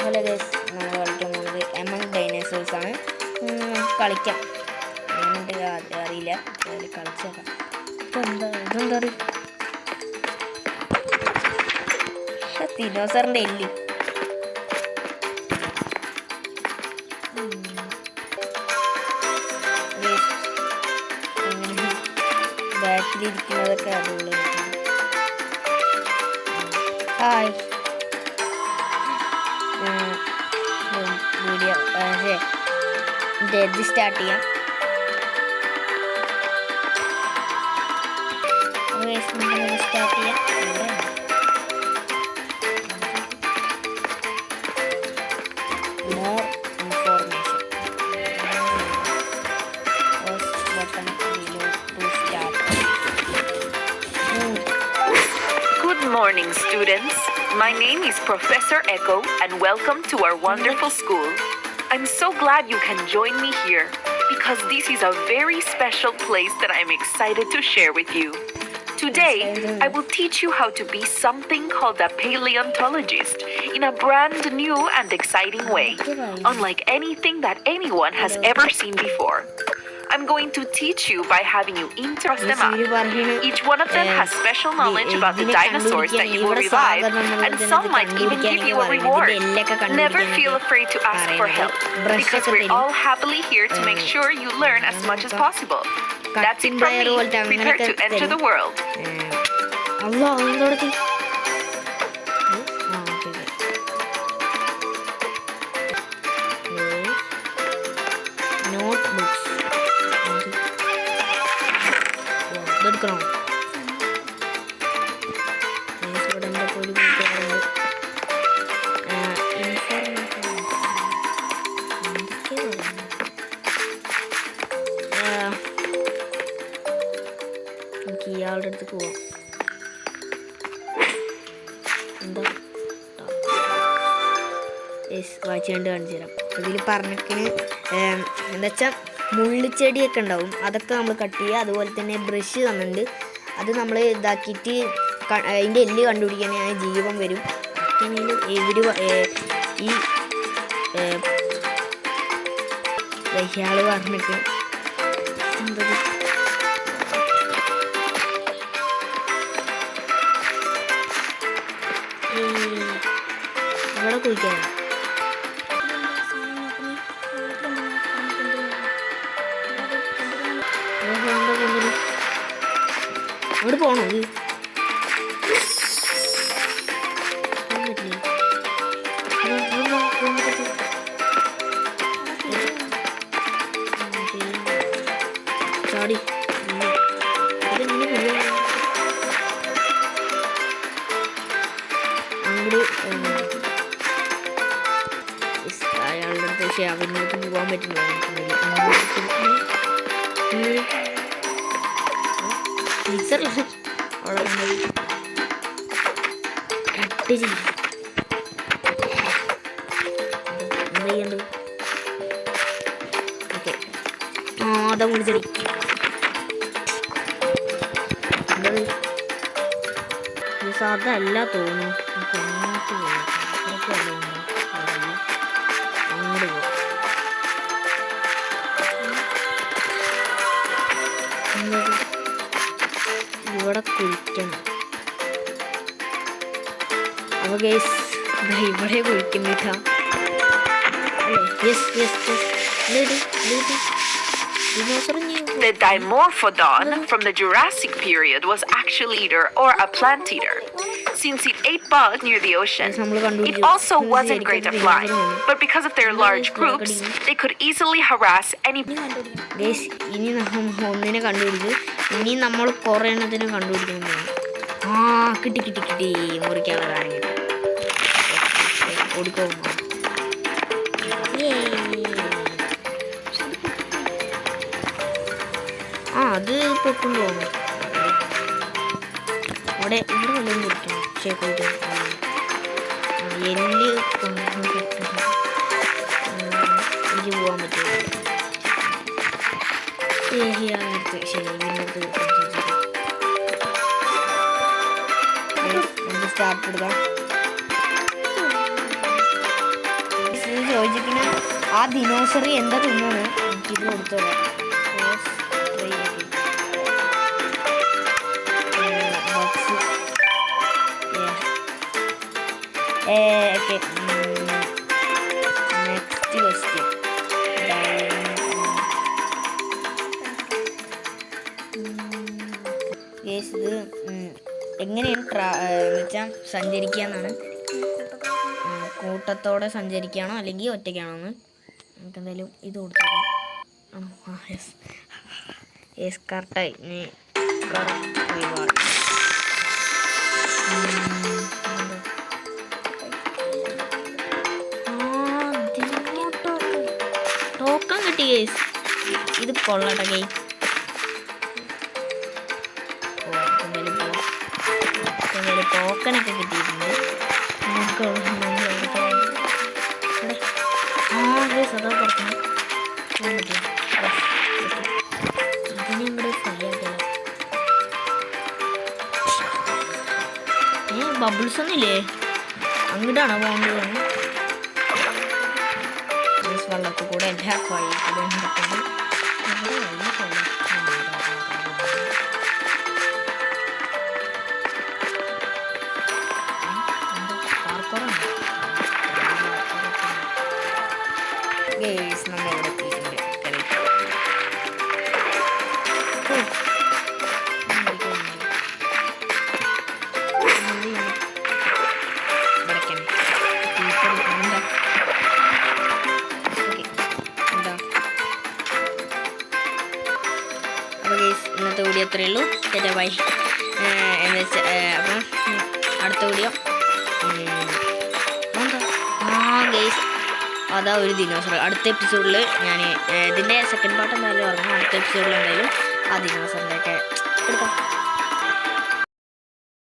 Hello guys, നമ്മൾ കളിക്കാൻ പോകുന്നത് എമംഗ് ഡൈനോസേഴ്സ് ആണ്. കളിക്കാം. എങ്ങനെയുണ്ട് അറിയില്ല, കളിച്ചേക്കാം. ഇതെന്താ ദിനോസറിൻ്റെ എല്ല്. ബാക്കിലിരിക്കുന്നതൊക്കെ അതുപോലെ. ഹായ്, വീഡിയോ ഇത് സ്റ്റാർട്ട് ചെയ്യാം. സ്റ്റാർട്ട് ചെയ്യാം. More information button to start. Good morning, students. My name is Professor Echo, and welcome to our wonderful school. I'm so glad you can join me here, because this is a very special place that I'm excited to share with you. Today, I will teach you how to be something called a paleontologist in a brand new and exciting way, unlike anything that anyone has ever seen before. I'm going to teach you by having you interest them up. Each one of them has special knowledge about the dinosaurs that you will revive, and some might even give you a reward. Never feel afraid to ask for help, because we're all happily here to make sure you learn as much as possible. That's it from me. Prepare to enter the world. എടുക്കണം. എനിക്ക് ഇയാളുടെ അടുത്ത് പോവാം. എന്താ വായിച്ചുകൊണ്ട് കാണിച്ചു തരാം. ഇതിൽ പറഞ്ഞിട്ട് എന്താ വെച്ചാൽ മുള്ളിച്ചെടിയൊക്കെ ഉണ്ടാവും, അതൊക്കെ നമ്മൾ കട്ട് ചെയ്യുക. അതുപോലെ തന്നെ ബ്രഷ് തന്നിട്ടുണ്ട്, അത് നമ്മൾ ഇതാക്കിയിട്ട് അതിൻ്റെ എല്ല് കണ്ടുപിടിക്കാനായി ജീവൻ വരും. ഇവർ ഈ ഇയാൾ പറഞ്ഞിട്ട് എന്താ ഇവിടെ കുളിക്കാൻ അവിടെ പോണോ? ചാടി അങ്ങോട്ട് അയാളുടെ അടുത്ത്. പക്ഷേ അവരിലേക്ക് പോകാൻ പറ്റില്ല. അവിടെ കട്ട് ചെയ്യും. എന്താ ചെയ്യണ്ട്? ഓക്കെ, അതാ വിളിച്ചടി. എന്തത് അതല്ല തോന്നുന്നു. അങ്ങോട്ട് പോയി അങ്ങോട്ട് പോകും. ഇവിടെ കുളിക്കണം. അപ്പോൾ ഗൈസ് ഇവിടെ കുളിക്കുന്നിട്ടാ. The Dimorphodon from the Jurassic period was actually eater or a plant eater, since it ate bugs near the ocean. It also wasn't great at flying, but because of their large groups, they could easily harass any. Guys, ഇനി ഒന്നിനെ കണ്ടുപിടിച്ച് ഇനി നമ്മൾ കുറേ എണ്ണത്തിന് കണ്ടുപിടിക്കാൻ പോകും. കിട്ടി മുറിക്കാനുള്ള കാര്യം കിട്ടി. ഓടിക്കോ. അത് പൊട്ടുന്നു തോന്നുന്നു. ഇവിടെ വല്ലതും കൊടുക്കണം. പക്ഷേ എല്ല് എനിക്ക് പോകാൻ പറ്റില്ല. സ്റ്റാർട്ട് കൊടുക്കാം. ലോജിക്കിന് ആ ദിനോസറി എന്താ തിന്നാണ് എനിക്കിത് കൊടുത്തോളാം. Okay, next question. ഇത് എങ്ങനെയാണ് വെച്ചാൽ സഞ്ചരിക്കുക എന്നാണ്. കൂട്ടത്തോടെ സഞ്ചരിക്കുകയാണോ അല്ലെങ്കിൽ ഒറ്റയ്ക്കാണോ എന്ന് നമുക്ക് എന്തായാലും ഇത് കൊടുത്തോളാം. ആണോ? ആ യെസ് യെസ്, കറക്റ്റായി. ടോക്കൺ കിട്ടി ഗേസ്. ഇത് കൊള്ളട്ടെ ഗെയിം. ടോക്കണൊക്കെ കിട്ടിയിട്ടുണ്ട്. സദാ പറക്കണം ഇതിനെ ഇവിടെ ഫ്രീ ആക്കില്ല. ബബിൾസ് ഒന്നുമില്ലേ? അങ്ങോട്ടാണോ പോകേണ്ടത്? വെള്ളത്തിൽ കൂടെ എല്ലാ വഴി കൂടെ നടക്കുന്നത്. നമ്മുടെ വഴി കൊള്ളാം. നമ്മളിവിടെ എത്തിയിട്ടുണ്ട്. അപ്പോൾ ഇന്നത്തെ വീഡിയോ അത്രയേ ഉള്ളൂ. ചേട്ടാ ബൈ. എന്ന് വെച്ചാൽ അപ്പം അടുത്ത വീഡിയോ ഗെയ്സ് അതാ ഒരു ദിനോസർ. അടുത്ത എപ്പിസോഡിൽ ഞാൻ ഇതിൻ്റെ സെക്കൻഡ് പാർട്ട് എന്തായാലും ഇറങ്ങും. അടുത്ത എപ്പിസോഡിൽ എന്തായാലും ആ ദിനോസറിൻ്റെയൊക്കെ എടുക്കാം.